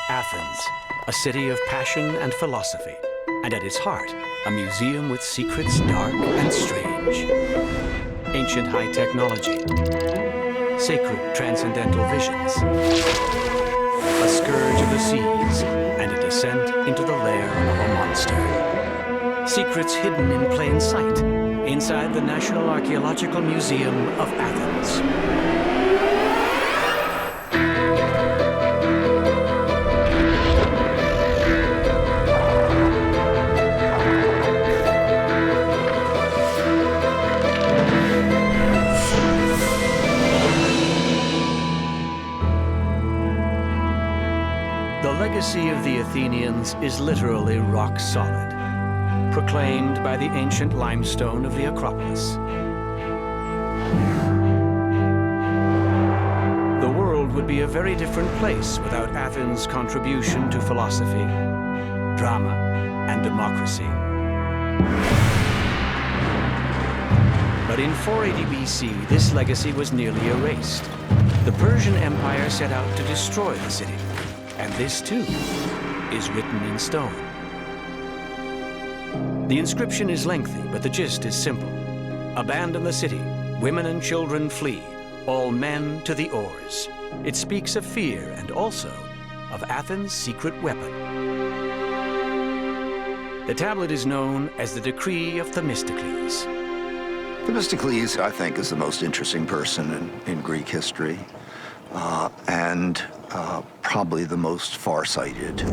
Athens, a city of passion and philosophy, and at its heart, a museum with secrets dark and strange. Ancient high technology, sacred transcendental visions, a scourge of the seas, and a descent into the lair of a monster. Secrets hidden in plain sight, inside the National Archaeological Museum of Athens. The legacy of the Athenians is literally rock solid, proclaimed by the ancient limestone of the Acropolis. The world would be a very different place without Athens' contribution to philosophy, drama, and democracy. But in 480 BC, this legacy was nearly erased. The Persian Empire set out to destroy the city. And this, too, is written in stone. The inscription is lengthy, but the gist is simple. Abandon the city, women and children flee, all men to the oars. It speaks of fear and also of Athens' secret weapon. The tablet is known as the Decree of Themistocles. Themistocles, I think, is the most interesting person in Greek history, and probably the most far-sighted.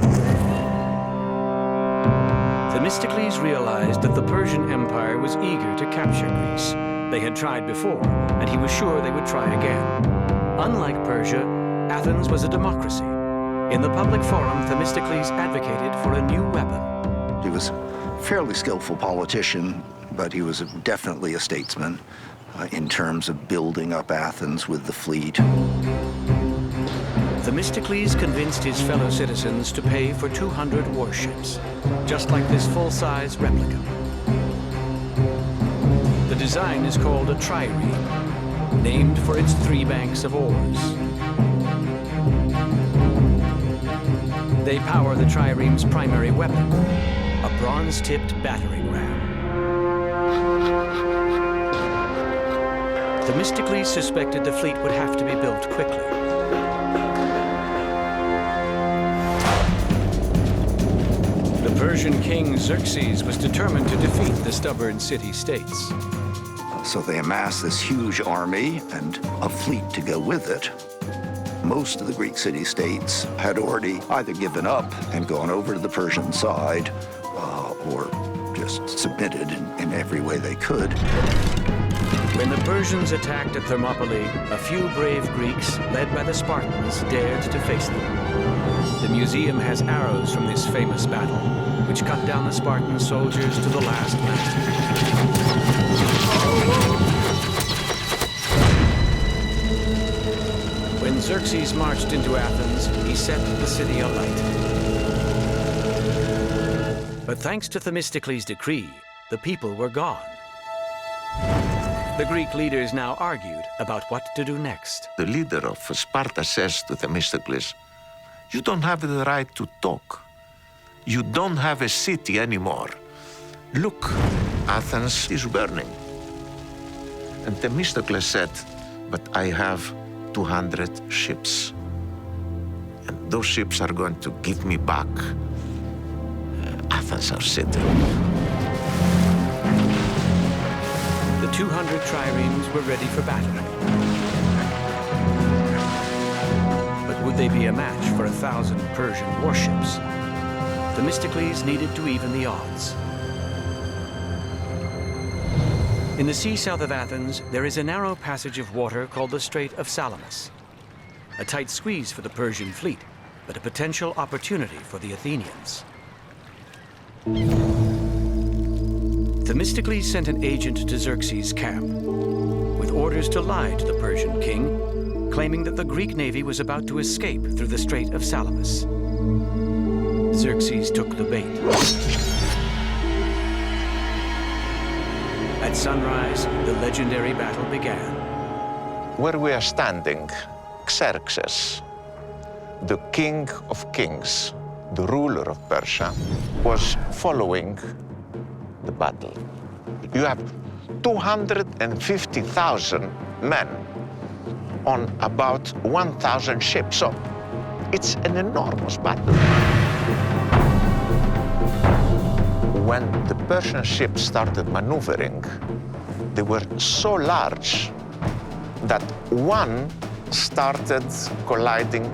Themistocles realized that the Persian Empire was eager to capture Greece. They had tried before, and he was sure they would try again. Unlike Persia, Athens was a democracy. In the public forum, Themistocles advocated for a new weapon. He was a fairly skillful politician, but he was definitely a statesman in terms of building up Athens with the fleet. Themistocles convinced his fellow citizens to pay for 200 warships, just like this full-size replica. The design is called a trireme, named for its 3 banks of oars. They power the trireme's primary weapon, a bronze-tipped battering ram. Themistocles suspected the fleet would have to be built quickly. The Persian king Xerxes was determined to defeat the stubborn city-states. So they amassed this huge army and a fleet to go with it. Most of the Greek city-states had already either given up and gone over to the Persian side, or just submitted in every way they could. When the Persians attacked at Thermopylae, a few brave Greeks, led by the Spartans, dared to face them. The museum has arrows from this famous battle, which cut down the Spartan soldiers to the last man. When Xerxes marched into Athens, he set the city alight. But thanks to Themistocles' decree, the people were gone. The Greek leaders now argued about what to do next. The leader of Sparta says to Themistocles, "You don't have the right to talk. You don't have a city anymore. Look, Athens is burning." And Themistocles said, "But I have 200 ships. And those ships are going to give me back Athens, our city." The 200 triremes were ready for battle. But would they be a match for 1,000 Persian warships? Themistocles needed to even the odds. In the sea south of Athens, there is a narrow passage of water called the Strait of Salamis. A tight squeeze for the Persian fleet, but a potential opportunity for the Athenians. Themistocles sent an agent to Xerxes' camp with orders to lie to the Persian king, claiming that the Greek navy was about to escape through the Strait of Salamis. Xerxes took the bait. At sunrise, the legendary battle began. Where we are standing, Xerxes, the king of kings, the ruler of Persia, was following the battle. You have 250,000 men on about 1,000 ships. So it's an enormous battle. When the Persian ships started maneuvering, they were so large that one started colliding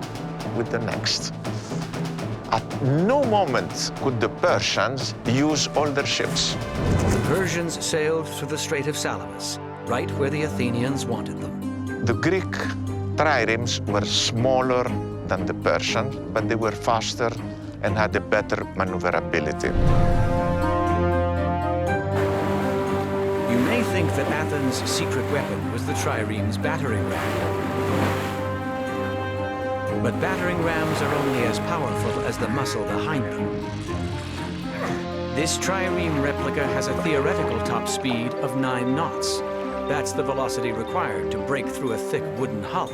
with the next. At no moment could the Persians use all their ships. The Persians sailed through the Strait of Salamis, right where the Athenians wanted them. The Greek triremes were smaller than the Persian, but they were faster and had a better maneuverability. You may think that Athens' secret weapon was the trireme's battering ram. But battering rams are only as powerful as the muscle behind them. This trireme replica has a theoretical top speed of 9 knots. That's the velocity required to break through a thick wooden hull.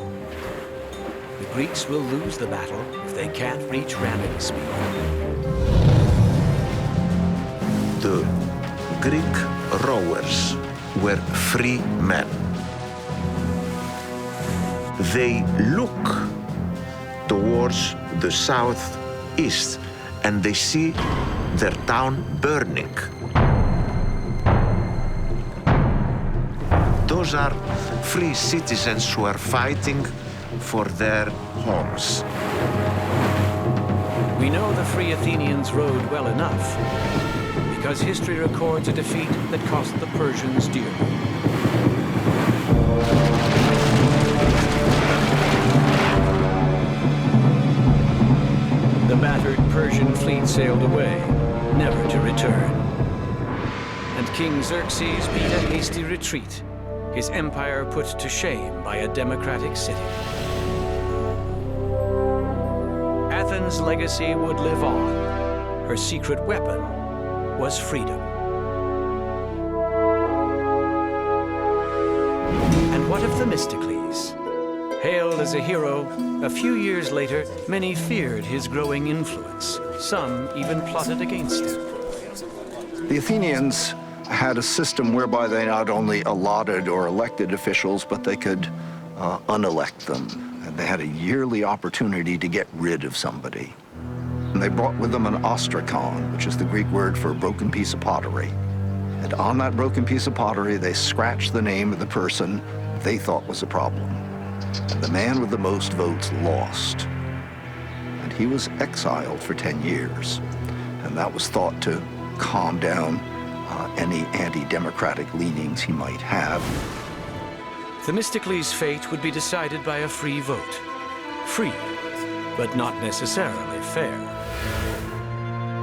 The Greeks will lose the battle if they can't reach ramming speed. The Greek rowers were free men. They look towards the southeast and they see their town burning. Those are free citizens who are fighting for their homes. We know the free Athenians rowed well enough because history records a defeat that cost the Persians dearly. The battered Persian fleet sailed away, never to return. And King Xerxes beat a hasty retreat, his empire put to shame by a democratic city. Athens' legacy would live on. Her secret weapon was freedom. And what of Themistocles? Hailed as a hero, a few years later, many feared his growing influence. Some even plotted against him. The Athenians had a system whereby they not only allotted or elected officials, but they could unelect them. And they had a yearly opportunity to get rid of somebody. And they brought with them an ostrakon, which is the Greek word for a broken piece of pottery. And on that broken piece of pottery, they scratched the name of the person they thought was a problem. And the man with the most votes lost. And he was exiled for 10 years. And that was thought to calm down any anti-democratic leanings he might have. Themistocles' fate would be decided by a free vote. Free, but not necessarily fair.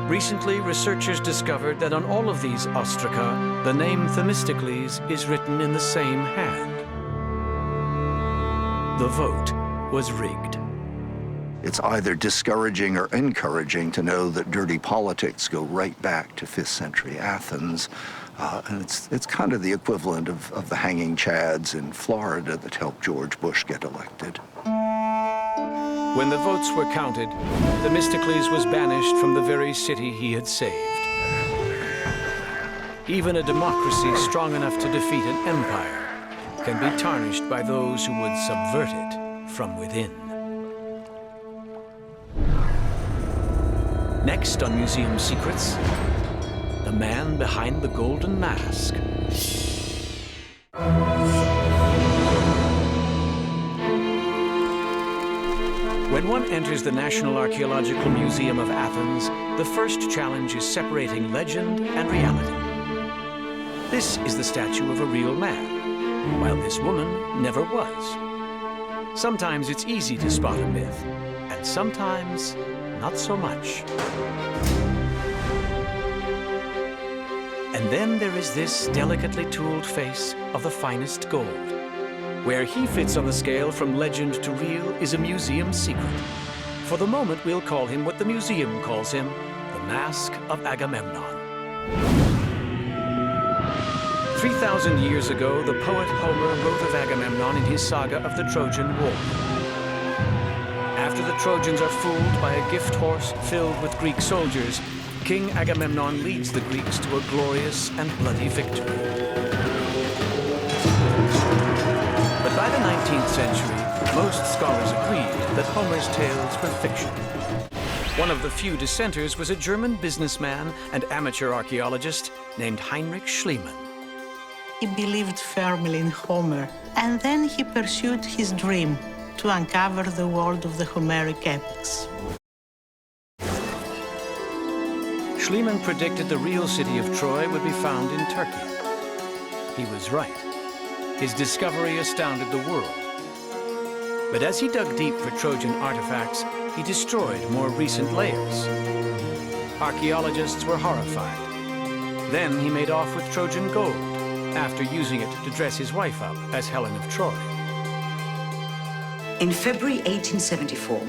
Recently, researchers discovered that on all of these ostraca, the name Themistocles is written in the same hand. The vote was rigged. It's either discouraging or encouraging to know that dirty politics go right back to 5th century Athens. And it's kind of the equivalent of the hanging chads in Florida that helped George Bush get elected. When the votes were counted, Themistocles was banished from the very city he had saved. Even a democracy strong enough to defeat an empire can be tarnished by those who would subvert it from within. Next on Museum Secrets, the man behind the golden mask. When one enters the National Archaeological Museum of Athens, the first challenge is separating legend and reality. This is the statue of a real man, while this woman never was. Sometimes it's easy to spot a myth, and sometimes not so much. And then there is this delicately tooled face of the finest gold. Where he fits on the scale from legend to real is a museum secret. For the moment, we'll call him what the museum calls him, the Mask of Agamemnon. 3,000 years ago, the poet Homer wrote of Agamemnon in his saga of the Trojan War. After the Trojans are fooled by a gift horse filled with Greek soldiers, King Agamemnon leads the Greeks to a glorious and bloody victory. But by the 19th century, most scholars agreed that Homer's tales were fiction. One of the few dissenters was a German businessman and amateur archaeologist named Heinrich Schliemann. He believed firmly in Homer, and then he pursued his dream to uncover the world of the Homeric epics. Schliemann predicted the real city of Troy would be found in Turkey. He was right. His discovery astounded the world. But as he dug deep for Trojan artifacts, he destroyed more recent layers. Archaeologists were horrified. Then he made off with Trojan gold, after using it to dress his wife up as Helen of Troy. In February 1874,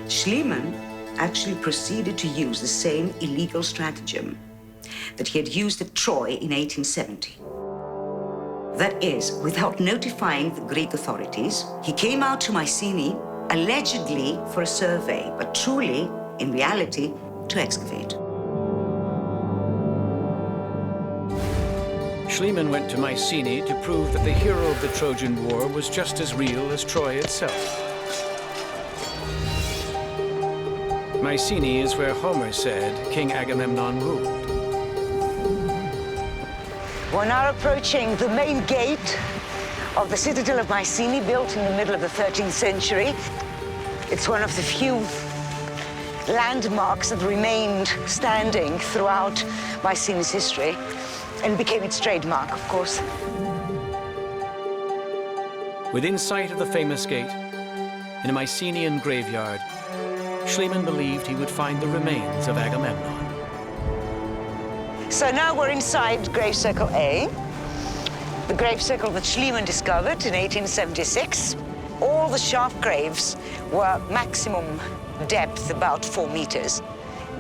Schliemann actually proceeded to use the same illegal stratagem that he had used at Troy in 1870. That is, without notifying the Greek authorities, he came out to Mycenae allegedly for a survey, but truly, in reality, to excavate. Schliemann went to Mycenae to prove that the hero of the Trojan War was just as real as Troy itself. Mycenae is where Homer said King Agamemnon ruled. We're now approaching the main gate of the citadel of Mycenae, built in the middle of the 13th century. It's one of the few landmarks that remained standing throughout Mycenae's history and became its trademark, of course. Within sight of the famous gate, in a Mycenaean graveyard, Schliemann believed he would find the remains of Agamemnon. So now we're inside grave circle A, the grave circle that Schliemann discovered in 1876. All the shaft graves were maximum depth, about 4 meters.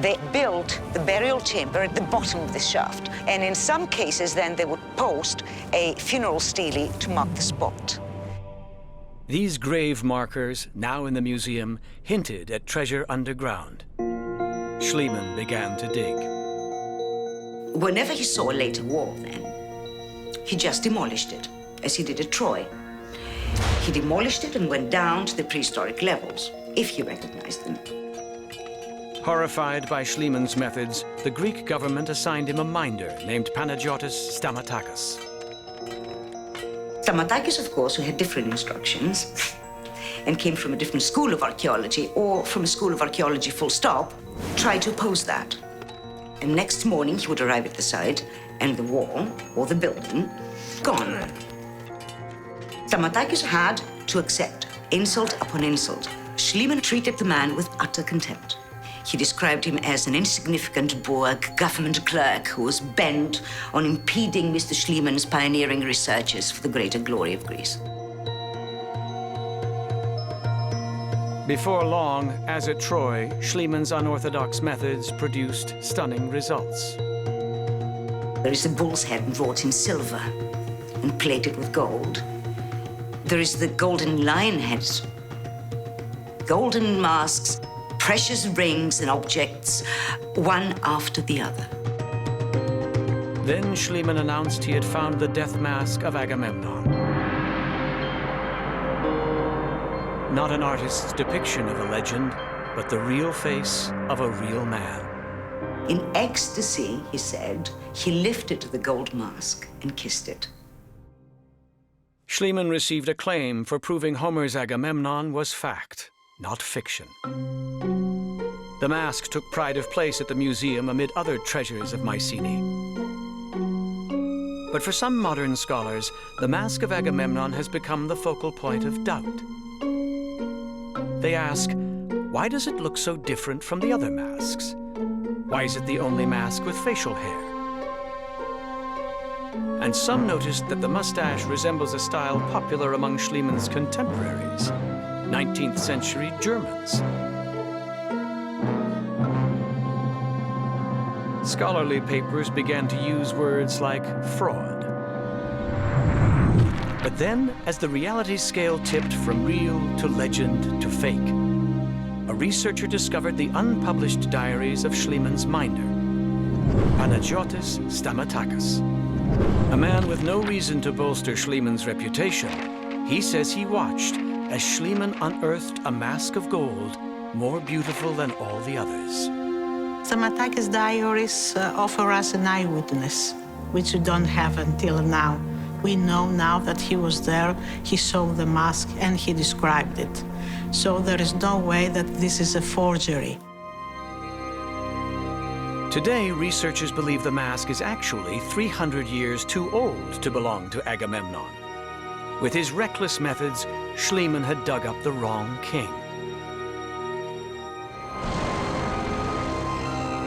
They built the burial chamber at the bottom of the shaft, and in some cases then they would post a funeral stele to mark the spot. These grave markers, now in the museum, hinted at treasure underground. Schliemann began to dig. Whenever he saw a later wall, then, he just demolished it, as he did at Troy. He demolished it and went down to the prehistoric levels, if he recognized them. Horrified by Schliemann's methods, the Greek government assigned him a minder named Panagiotis Stamatakis. Stamatakis, of course, who had different instructions and came from a different school of archaeology, or from a school of archaeology full stop, tried to oppose that. And next morning, he would arrive at the site, and the wall, or the building, gone. Stamatakis had to accept insult upon insult. Schliemann treated the man with utter contempt. He described him as an insignificant Borg government clerk who was bent on impeding Mr. Schliemann's pioneering researches for the greater glory of Greece. Before long, as at Troy, Schliemann's unorthodox methods produced stunning results. There is a bull's head wrought in silver and plated with gold. There is the golden lion heads, golden masks, precious rings and objects, one after the other. Then Schliemann announced he had found the death mask of Agamemnon. Not an artist's depiction of a legend, but the real face of a real man. In ecstasy, he said, he lifted the gold mask and kissed it. Schliemann received acclaim for proving Homer's Agamemnon was fact, not fiction. The mask took pride of place at the museum amid other treasures of Mycenae. But for some modern scholars, the mask of Agamemnon has become the focal point of doubt. They ask, why does it look so different from the other masks? Why is it the only mask with facial hair? And some noticed that the mustache resembles a style popular among Schliemann's contemporaries, 19th century Germans. Scholarly papers began to use words like fraud. But then, as the reality scale tipped from real to legend to fake, researcher discovered the unpublished diaries of Schliemann's minder, Panagiotis Stamatakis. A man with no reason to bolster Schliemann's reputation, he says he watched as Schliemann unearthed a mask of gold more beautiful than all the others. Stamatakis' diaries offer us an eyewitness, which we don't have until now. We know now that he was there, he saw the mask, and he described it. So there is no way that this is a forgery. Today, researchers believe the mask is actually 300 years too old to belong to Agamemnon. With his reckless methods, Schliemann had dug up the wrong king.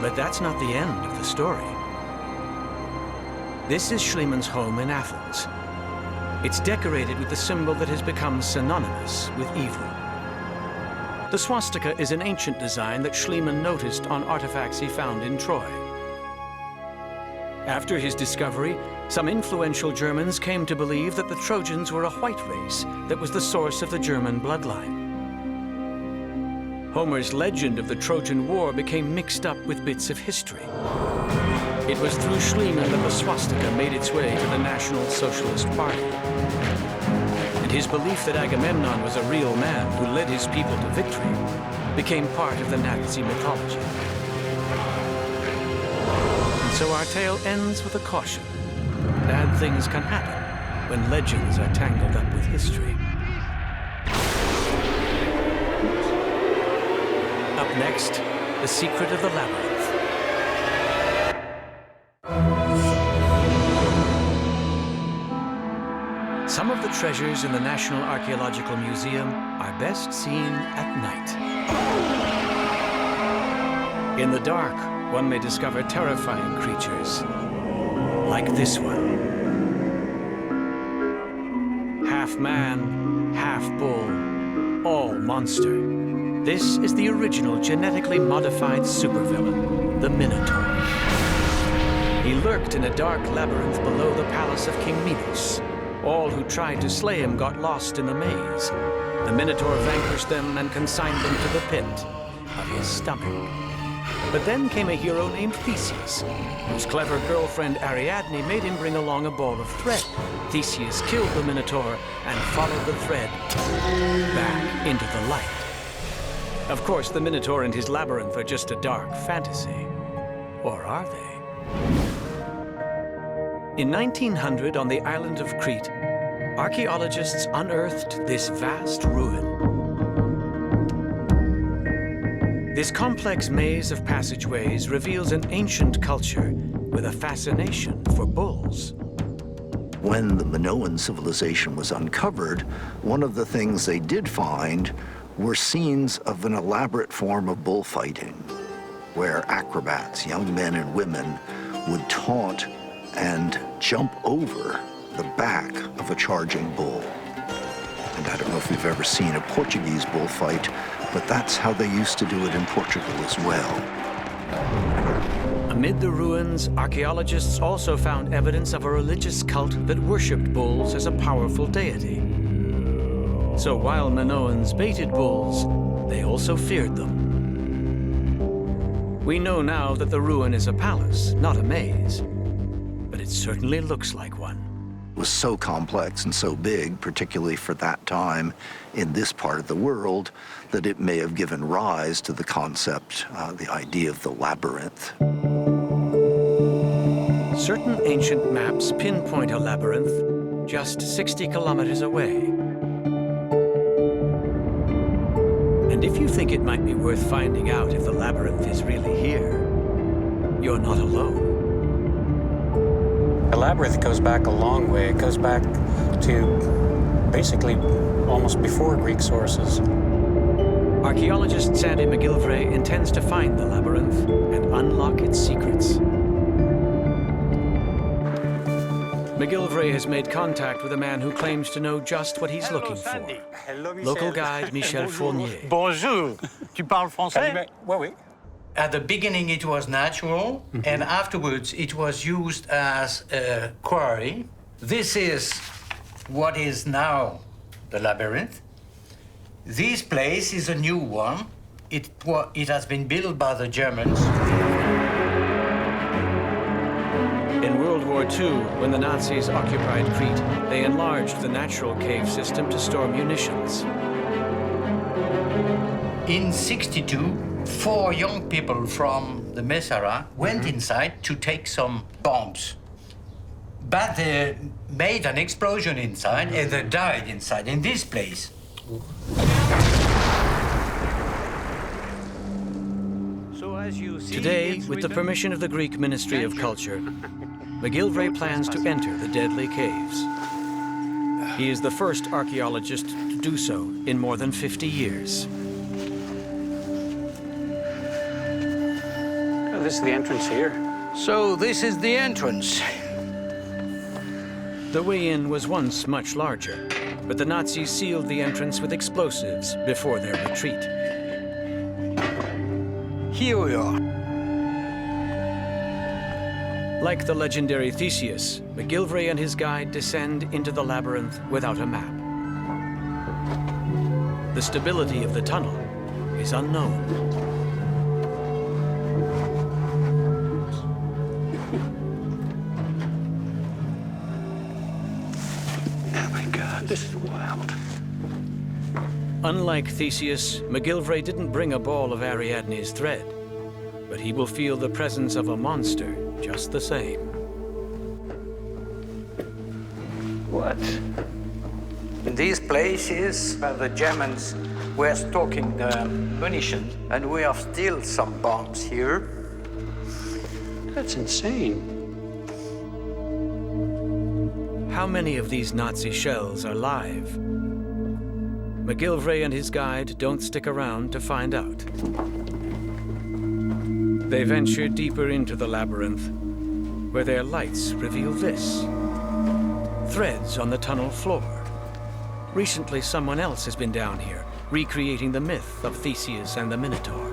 But that's not the end of the story. This is Schliemann's home in Athens. It's decorated with the symbol that has become synonymous with evil. The swastika is an ancient design that Schliemann noticed on artifacts he found in Troy. After his discovery, some influential Germans came to believe that the Trojans were a white race that was the source of the German bloodline. Homer's legend of the Trojan War became mixed up with bits of history. It was through Schliemann that the swastika made its way to the National Socialist Party. And his belief that Agamemnon was a real man who led his people to victory became part of the Nazi mythology. And so our tale ends with a caution. Bad things can happen when legends are tangled up with history. Up next, the secret of the labyrinth. Some of the treasures in the National Archaeological Museum are best seen at night. In the dark, one may discover terrifying creatures, like this one. Half man, half bull, all monster. This is the original genetically modified supervillain, the Minotaur. He lurked in a dark labyrinth below the palace of King Minos. All who tried to slay him got lost in the maze. The Minotaur vanquished them and consigned them to the pit of his stomach. But then came a hero named Theseus, whose clever girlfriend Ariadne made him bring along a ball of thread. Theseus killed the Minotaur and followed the thread back into the light. Of course, the Minotaur and his labyrinth are just a dark fantasy. Or are they? In 1900, on the island of Crete, archaeologists unearthed this vast ruin. This complex maze of passageways reveals an ancient culture with a fascination for bulls. When the Minoan civilization was uncovered, one of the things they did find were scenes of an elaborate form of bullfighting, where acrobats, young men and women, would taunt and jump over the back of a charging bull. And I don't know if you've ever seen a Portuguese bullfight, but that's how they used to do it in Portugal as well. Amid the ruins, archaeologists also found evidence of a religious cult that worshipped bulls as a powerful deity. So while Minoans baited bulls, they also feared them. We know now that the ruin is a palace, not a maze. But it certainly looks like one. It was so complex and so big, particularly for that time in this part of the world, that it may have given rise to the concept, the idea of the labyrinth. Certain ancient maps pinpoint a labyrinth just 60 kilometers away. And if you think it might be worth finding out if the labyrinth is really here, you're not alone. The labyrinth goes back a long way. It goes back to basically almost before Greek sources. Archaeologist Sandy McGilvray intends to find the labyrinth and unlock its secrets. McGilvray has made contact with a man who claims to know just what he's looking for. Hello, Michel. Local guide Michel Fournier. Bonjour. Tu parles français? Oui, oui. At the beginning, it was natural, and afterwards, it was used as a quarry. This is what is now the labyrinth. This place is a new one, It has been built by the Germans. In World War II, when the Nazis occupied Crete, they enlarged the natural cave system to store munitions. In '62, 4 young people from the Messara went inside to take some bombs. But they made an explosion inside and they died inside, in this place. Today, with the permission of the Greek Ministry of Culture, McGillivray plans to enter the deadly caves. He is the first archaeologist to do so in more than 50 years. Oh, this is the entrance here. So this is the entrance. The way in was once much larger, but the Nazis sealed the entrance with explosives before their retreat. Here we are. Like the legendary Theseus, McGillivray and his guide descend into the labyrinth without a map. The stability of the tunnel is unknown. Oh my God, this is wild. Unlike Theseus, McGillivray didn't bring a ball of Ariadne's thread, but he will feel the presence of a monster just the same. What? In these places, the Germans were stocking the munitions, and we have still some bombs here. That's insane. How many of these Nazi shells are live? McGillivray and his guide don't stick around to find out. They venture deeper into the labyrinth, where their lights reveal this. Threads on the tunnel floor. Recently, someone else has been down here, recreating the myth of Theseus and the Minotaur.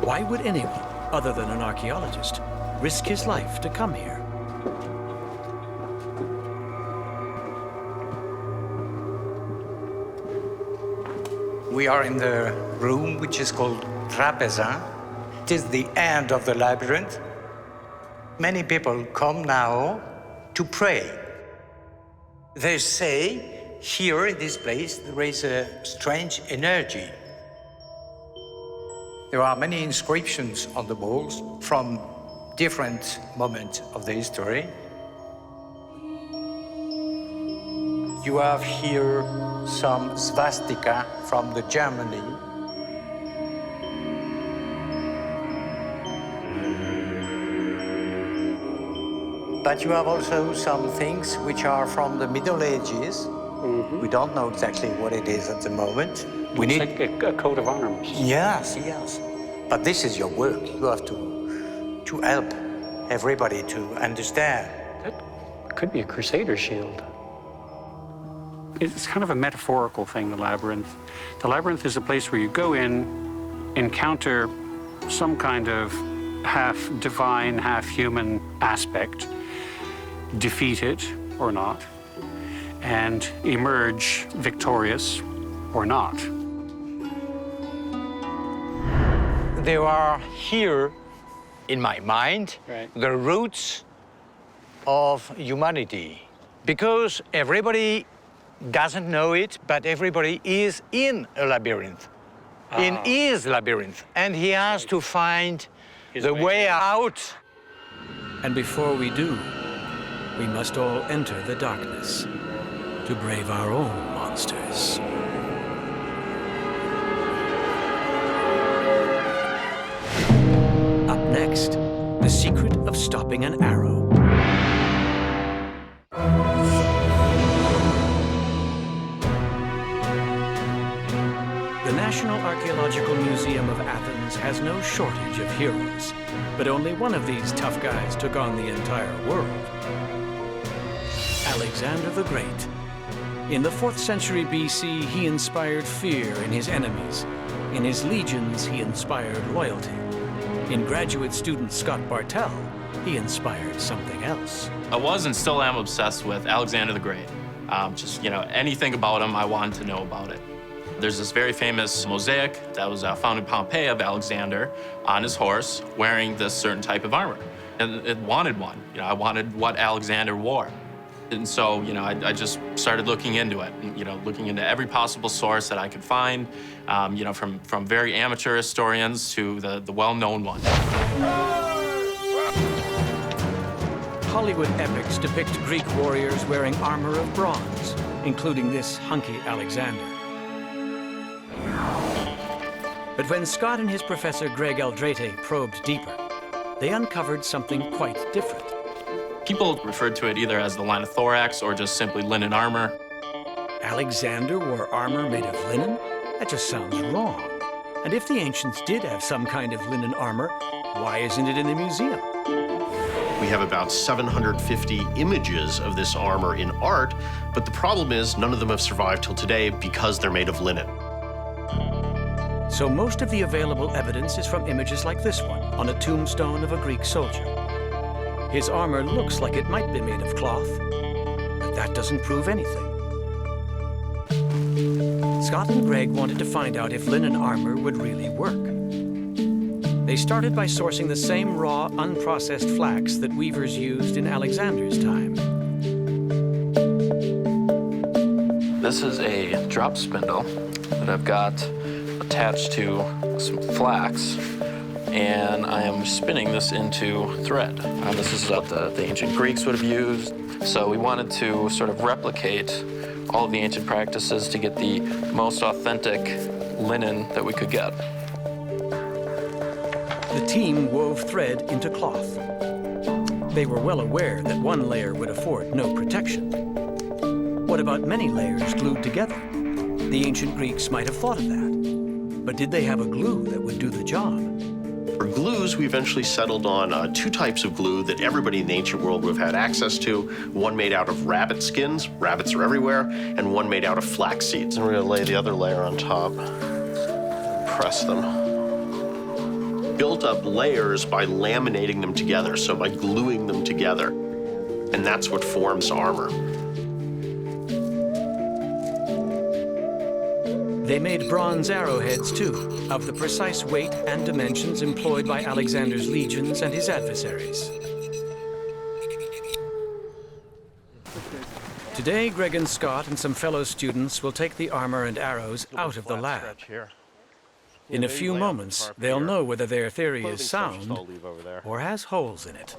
Why would anyone, other than an archaeologist, risk his life to come here? We are in the room which is called Trapeza. It is the end of the labyrinth. Many people come now to pray. They say, here in this place, there is a strange energy. There are many inscriptions on the walls from different moments of the history. You have here some swastika from the Germany. But you have also some things which are from the Middle Ages. Mm-hmm. We don't know exactly what it is at the moment. We It's need like a coat of arms. Yes, yes. But this is your work. You have to help everybody to understand. That could be a crusader shield. It's kind of a metaphorical thing, the labyrinth. The labyrinth is a place where you go in, encounter some kind of half divine, half human aspect, defeat it or not, and emerge victorious or not. There are here, in my mind, Right. the roots of humanity. Because everybody doesn't know it, but everybody is in a labyrinth, in his labyrinth, and he has to find the way out. And before we do, we must all enter the darkness to brave our own monsters. Up next, the secret of stopping an arrow. The National Archaeological Museum of Athens has no shortage of heroes, but only one of these tough guys took on the entire world. Alexander the Great. In the 4th century BC, he inspired fear in his enemies. In his legions, he inspired loyalty. In graduate student Scott Bartell, he inspired something else. I was and still am obsessed with Alexander the Great. Just, anything about him, I wanted to know about it. There's this very famous mosaic that was found in Pompeii of Alexander on his horse wearing this certain type of armor. And it wanted one. You know, I wanted what Alexander wore. And so, you know, I just started looking into it, and, you know, looking into every possible source that I could find, you know, from very amateur historians to the well-known ones. Hollywood epics depict Greek warriors wearing armor of bronze, including this hunky Alexander. But when Scott and his professor Greg Aldrate probed deeper, they uncovered something quite different. People referred to it either as the line of thorax or just simply linen armor. Alexander wore armor made of linen? That just sounds wrong. And if the ancients did have some kind of linen armor, why isn't it in the museum? We have about 750 images of this armor in art, but the problem is none of them have survived till today because they're made of linen. So most of the available evidence is from images like this one on a tombstone of a Greek soldier. His armor looks like it might be made of cloth, but that doesn't prove anything. Scott and Greg wanted to find out if linen armor would really work. They started by sourcing the same raw, unprocessed flax that weavers used in Alexander's time. This is a drop spindle that I've got attached to some flax, and I am spinning this into thread. This is what the ancient Greeks would have used. So we wanted to sort of replicate all of the ancient practices to get the most authentic linen that we could get. The team wove thread into cloth. They were well aware that one layer would afford no protection. What about many layers glued together? The ancient Greeks might have thought of that. But did they have a glue that would do the job? For glues, we eventually settled on two types of glue that everybody in the ancient world would have had access to. One made out of rabbit skins, rabbits are everywhere, and one made out of flax seeds. And we're gonna lay the other layer on top, press them. Built up layers by laminating them together, so by gluing them together. And that's what forms armor. They made bronze arrowheads, too, of the precise weight and dimensions employed by Alexander's legions and his adversaries. Today, Greg and Scott and some fellow students will take the armor and arrows out of the lab. In a few moments, they'll know whether their theory is sound or has holes in it.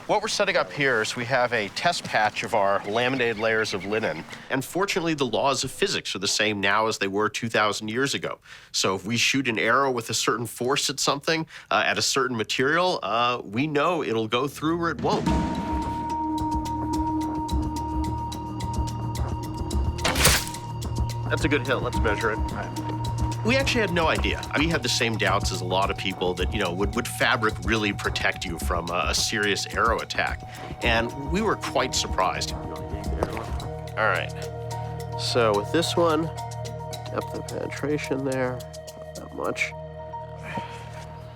What we're setting up here is we have a test patch of our laminated layers of linen. And fortunately, the laws of physics are the same now as they were 2,000 years ago. So if we shoot an arrow with a certain force at something, at a certain material, we know it'll go through or it won't. That's a good hit. Let's measure it. We actually had no idea. We had the same doubts as a lot of people that, you know, would fabric really protect you from a serious arrow attack? And we were quite surprised. All right. So with this one, depth of penetration there, not that much.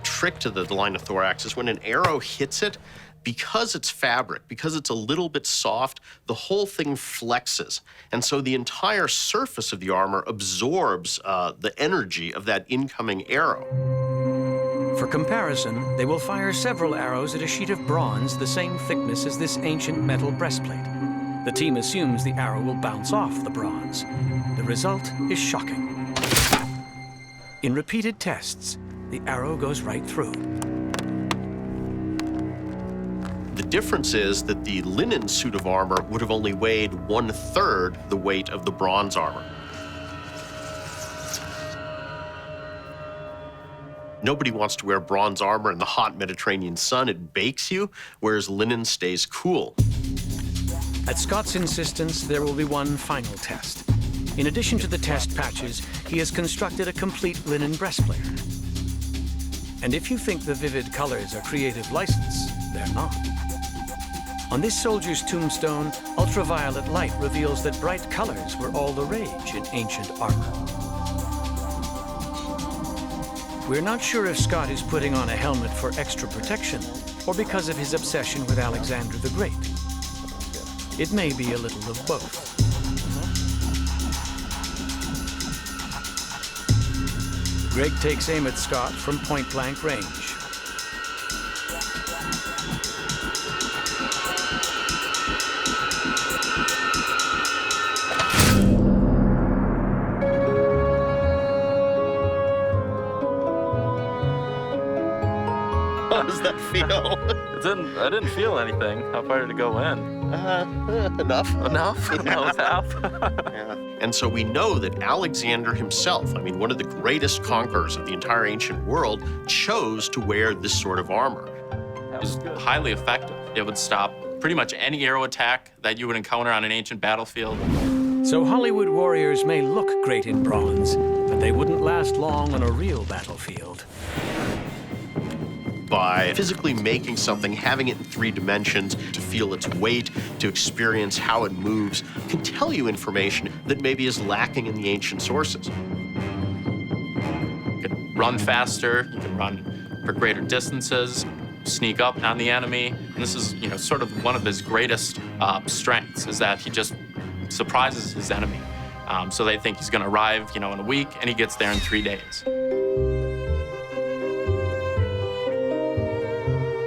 Trick to the line of thorax is when an arrow hits it, because it's fabric, because it's a little bit soft, the whole thing flexes. And so the entire surface of the armor absorbs the energy of that incoming arrow. For comparison, they will fire several arrows at a sheet of bronze the same thickness as this ancient metal breastplate. The team assumes the arrow will bounce off the bronze. The result is shocking. In repeated tests, the arrow goes right through. The difference is that the linen suit of armor would have only weighed 1/3 the weight of the bronze armor. Nobody wants to wear bronze armor in the hot Mediterranean sun. It bakes you, whereas linen stays cool. At Scott's insistence, there will be one final test. In addition to the test patches, he has constructed a complete linen breastplate. And if you think the vivid colors are creative license, they're not. On this soldier's tombstone, ultraviolet light reveals that bright colors were all the rage in ancient armor. We're not sure if Scott is putting on a helmet for extra protection or because of his obsession with Alexander the Great. It may be a little of both. Greg takes aim at Scott from point-blank range. How does that feel? I didn't feel anything. How far did it go in? Enough. Enough? That was half. Yeah. And so we know that Alexander himself, I mean, one of the greatest conquerors of the entire ancient world, chose to wear this sort of armor. It was highly effective. It would stop pretty much any arrow attack that you would encounter on an ancient battlefield. So Hollywood warriors may look great in bronze, but they wouldn't last long on a real battlefield. By physically making something, having it in 3 dimensions, to feel its weight, to experience how it moves, can tell you information that maybe is lacking in the ancient sources. You can run faster, you can run for greater distances, sneak up on the enemy. And this is, sort of one of his greatest strengths, is that he just surprises his enemy. So they think he's going to arrive, in a week, and he gets there in 3 days.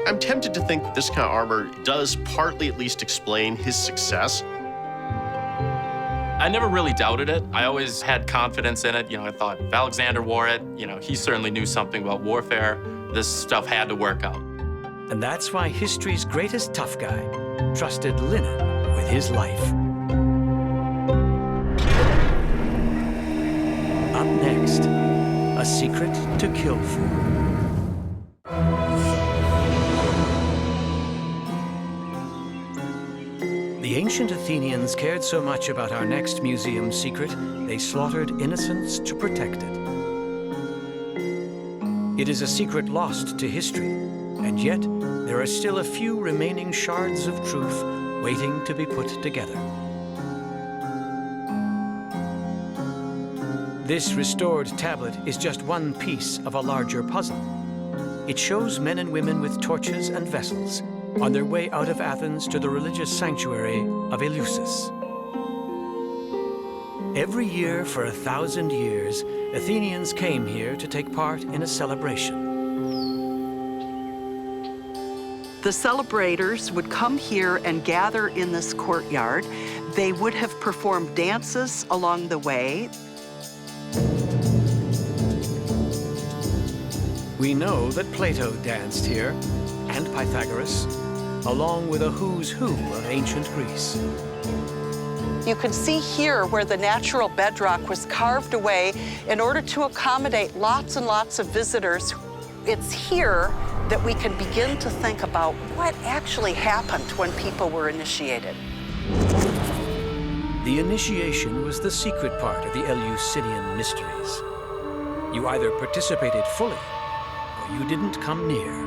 I'm tempted to think that this kind of armor does partly at least explain his success. I never really doubted it. I always had confidence in it. I thought if Alexander wore it, he certainly knew something about warfare. This stuff had to work out. And that's why history's greatest tough guy trusted linen with his life. Up next, a secret to kill for. The ancient Athenians cared so much about our next museum secret, they slaughtered innocents to protect it. It is a secret lost to history, and yet there are still a few remaining shards of truth waiting to be put together. This restored tablet is just one piece of a larger puzzle. It shows men and women with torches and vessels on their way out of Athens to the religious sanctuary of Eleusis. Every year for 1,000 years, Athenians came here to take part in a celebration. The celebrators would come here and gather in this courtyard. They would have performed dances along the way. We know that Plato danced here, and Pythagoras, along with a who's who of ancient Greece. You can see here where the natural bedrock was carved away in order to accommodate lots and lots of visitors. It's here that we can begin to think about what actually happened when people were initiated. The initiation was the secret part of the Eleusinian mysteries. You either participated fully, or you didn't come near.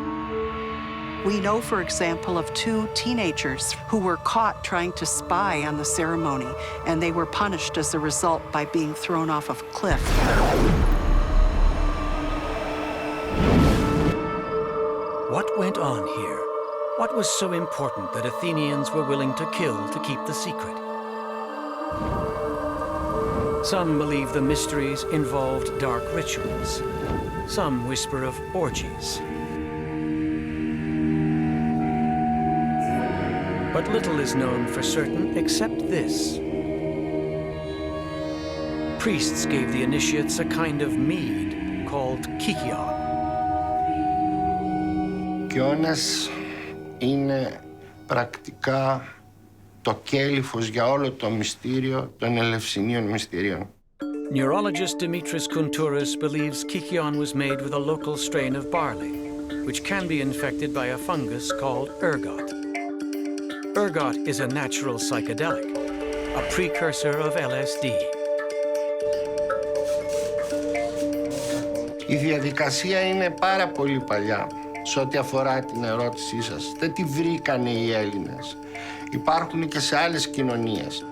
We know, for example, of 2 teenagers who were caught trying to spy on the ceremony, and they were punished as a result by being thrown off of a cliff. What went on here? What was so important that Athenians were willing to kill to keep the secret? Some believe the mysteries involved dark rituals. Some whisper of orgies. But little is known for certain except this. Priests gave the initiates a kind of mead called kykion. Kyonες είναι πρακτικά το κέλυφος για όλο το μυστήριο των Ελευσινίων μυστηρίων. Neurologist Dimitris Kontouris believes kykion was made with a local strain of barley, which can be infected by a fungus called ergot. Ergot is a natural psychedelic, a precursor of LSD. Η διαδικασία είναι πάρα πολύ παλιά σε ό,τι αφορά την ερώτησή σας. Δεν τη βρήκανε οι Έλληνες. Υπάρχουν και σε άλλες κοινωνίες.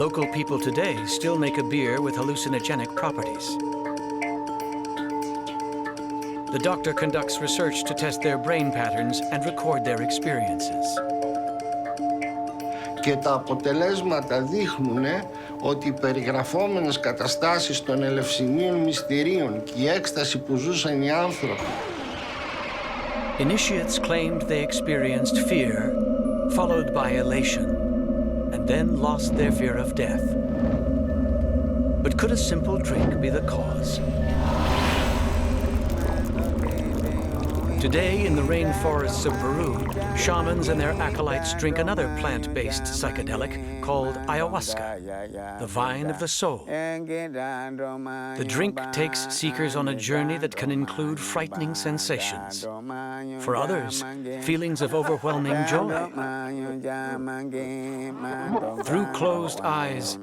Local people today still make a beer with hallucinogenic properties. The doctor conducts research to test their brain patterns and record their experiences. Και τα αποτελέσματα δείχνουν ότι οι περιγραφόμενες καταστάσεις των Ελευσινίων μυστηρίων και η έκσταση που ζούσαν οι άνθρωποι. Initiates claimed they experienced fear, followed by elation, and then lost their fear of death. But could a simple drink be the cause? Today, in the rainforests of Peru, shamans and their acolytes drink another plant-based psychedelic called ayahuasca, the vine of the soul. The drink takes seekers on a journey that can include frightening sensations. For others, feelings of overwhelming joy. Through closed eyes,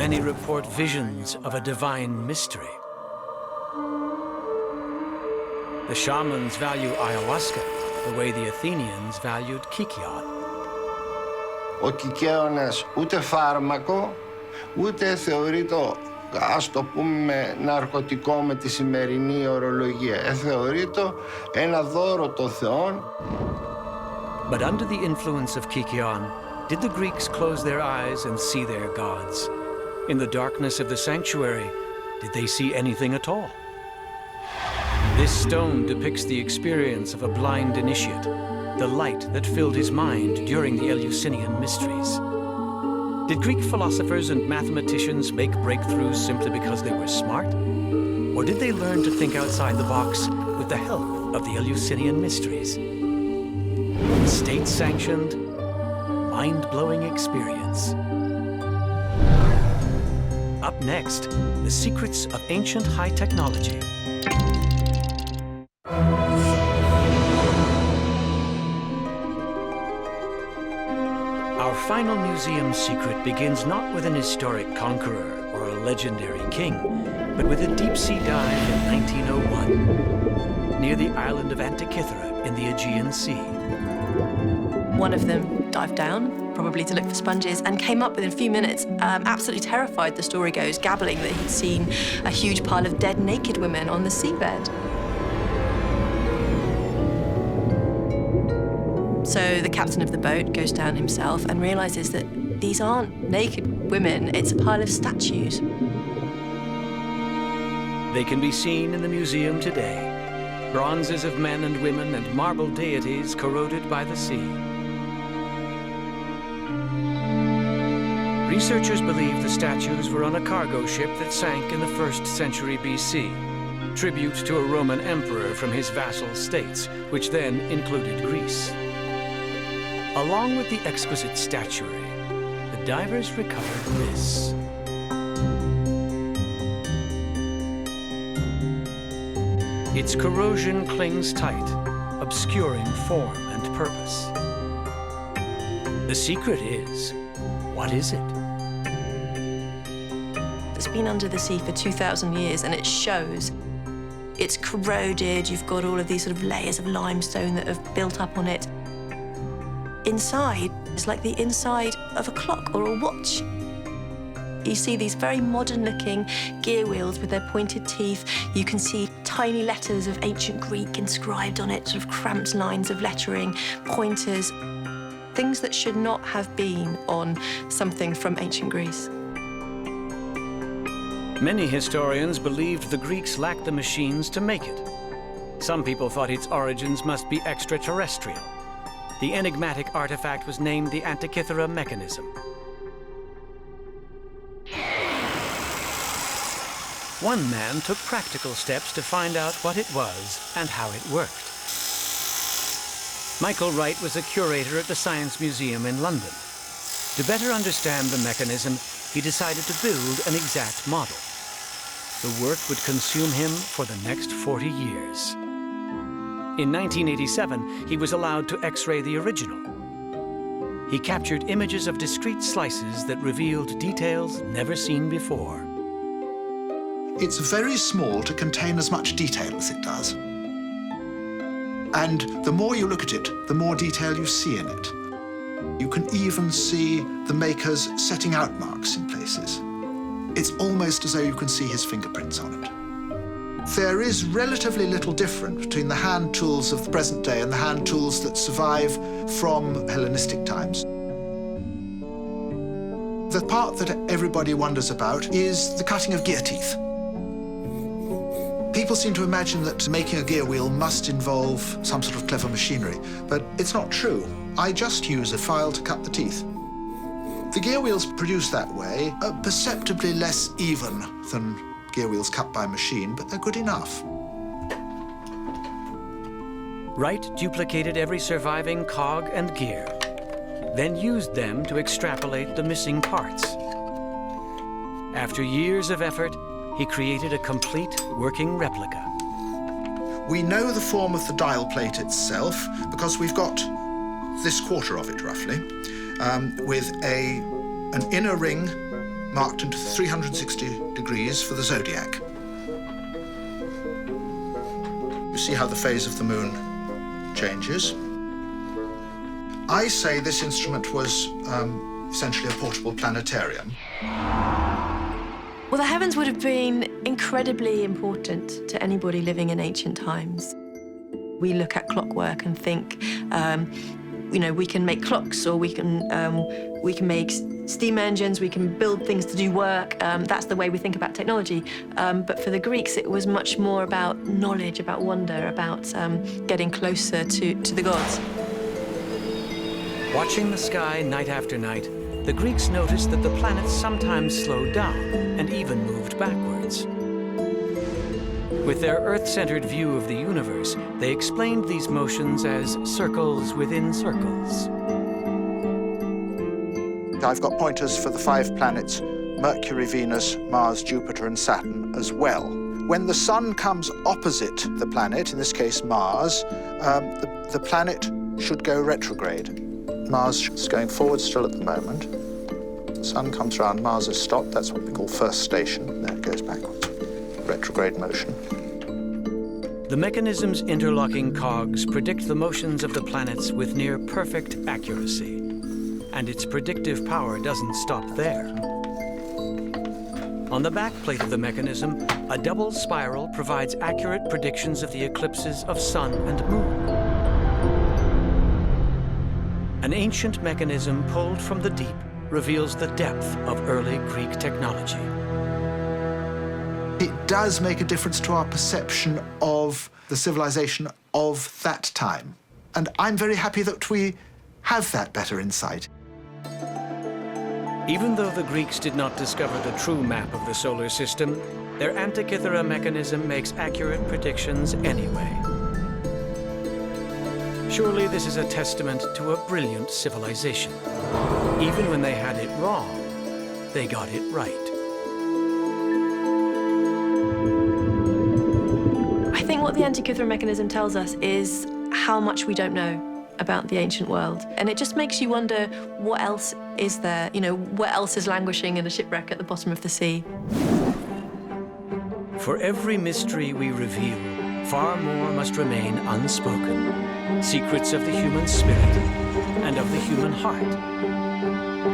many report visions of a divine mystery. The shamans value ayahuasca the way the Athenians valued kykeon. Ο κικαίωνας ούτε φάρμακο, ούτε θεωρείται, ας το πούμε, ναρκωτικό με τη σημερινή ορολογία. Θεωρείται ένα δώρο των θεών. But under the influence of kykeon, did the Greeks close their eyes and see their gods? In the darkness of the sanctuary, did they see anything at all? This stone depicts the experience of a blind initiate, the light that filled his mind during the Eleusinian mysteries. Did Greek philosophers and mathematicians make breakthroughs simply because they were smart? Or did they learn to think outside the box with the help of the Eleusinian mysteries? State-sanctioned, mind-blowing experience. Up next, the secrets of ancient high technology. Our final museum secret begins not with an historic conqueror or a legendary king, but with a deep-sea dive in 1901, near the island of Antikythera in the Aegean Sea. One of them dived down, probably to look for sponges, and came up within a few minutes, absolutely terrified, the story goes, gabbling that he'd seen a huge pile of dead naked women on the seabed. So the captain of the boat goes down himself and realizes that these aren't naked women, it's a pile of statues. They can be seen in the museum today, bronzes of men and women and marble deities corroded by the sea. Researchers believe the statues were on a cargo ship that sank in the 1st century BC, tribute to a Roman emperor from his vassal states, which then included Greece. Along with the exquisite statuary, the divers recovered this. Its corrosion clings tight, obscuring form and purpose. The secret is, what is it? It's been under the sea for 2,000 years and it shows. It's corroded, you've got all of these sort of layers of limestone that have built up on it. Inside, it's like the inside of a clock or a watch. You see these very modern-looking gear wheels with their pointed teeth. You can see tiny letters of ancient Greek inscribed on it, sort of cramped lines of lettering, pointers, things that should not have been on something from ancient Greece. Many historians believed the Greeks lacked the machines to make it. Some people thought its origins must be extraterrestrial. The enigmatic artifact was named the Antikythera Mechanism. One man took practical steps to find out what it was and how it worked. Michael Wright was a curator at the Science Museum in London. To better understand the mechanism, he decided to build an exact model. The work would consume him for the next 40 years. In 1987, he was allowed to X-ray the original. He captured images of discrete slices that revealed details never seen before. It's very small to contain as much detail as it does. And the more you look at it, the more detail you see in it. You can even see the makers setting out marks in places. It's almost as though you can see his fingerprints on it. There is relatively little difference between the hand tools of the present day and the hand tools that survive from Hellenistic times. The part that everybody wonders about is the cutting of gear teeth. People seem to imagine that making a gear wheel must involve some sort of clever machinery, but it's not true. I just use a file to cut the teeth. The gear wheels produced that way are perceptibly less even than gear wheels cut by machine, but they're good enough. Wright duplicated every surviving cog and gear, then used them to extrapolate the missing parts. After years of effort, he created a complete working replica. We know the form of the dial plate itself because we've got this quarter of it, roughly, with an inner ring marked into 360 degrees for the zodiac. You see how the phase of the moon changes. I say this instrument was essentially a portable planetarium. Well, the heavens would have been incredibly important to anybody living in ancient times. We look at clockwork and think, you know, we can make clocks, or we can make steam engines, we can build things to do work. That's the way we think about technology. But for the Greeks, it was much more about knowledge, about wonder, about getting closer to the gods. Watching the sky night after night, the Greeks noticed that the planets sometimes slowed down and even moved backwards. With their Earth-centered view of the universe, they explained these motions as circles within circles. I've got pointers for the 5 planets, Mercury, Venus, Mars, Jupiter, and Saturn as well. When the sun comes opposite the planet, in this case Mars, the planet should go retrograde. Mars is going forward still at the moment. The sun comes around, Mars is stopped. That's what we call first station. Then it goes backwards. Retrograde motion. The mechanism's interlocking cogs predict the motions of the planets with near perfect accuracy. And its predictive power doesn't stop there. On the back plate of the mechanism, a double spiral provides accurate predictions of the eclipses of sun and moon. An ancient mechanism pulled from the deep reveals the depth of early Greek technology. It does make a difference to our perception of the civilization of that time. And I'm very happy that we have that better insight. Even though the Greeks did not discover the true map of the solar system, their Antikythera mechanism makes accurate predictions anyway. Surely this is a testament to a brilliant civilization. Even when they had it wrong, they got it right. I think what the Antikythera mechanism tells us is how much we don't know about the ancient world. And it just makes you wonder, what else is there? You know, what else is languishing in a shipwreck at the bottom of the sea? For every mystery we reveal, far more must remain unspoken. Secrets of the human spirit and of the human heart,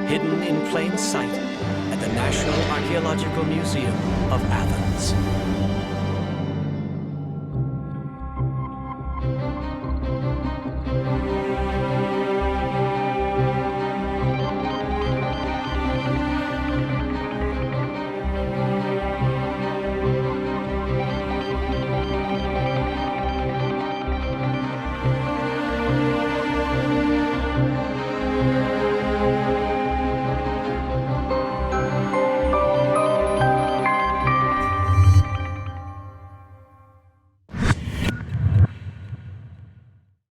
hidden in plain sight at the National Archaeological Museum of Athens.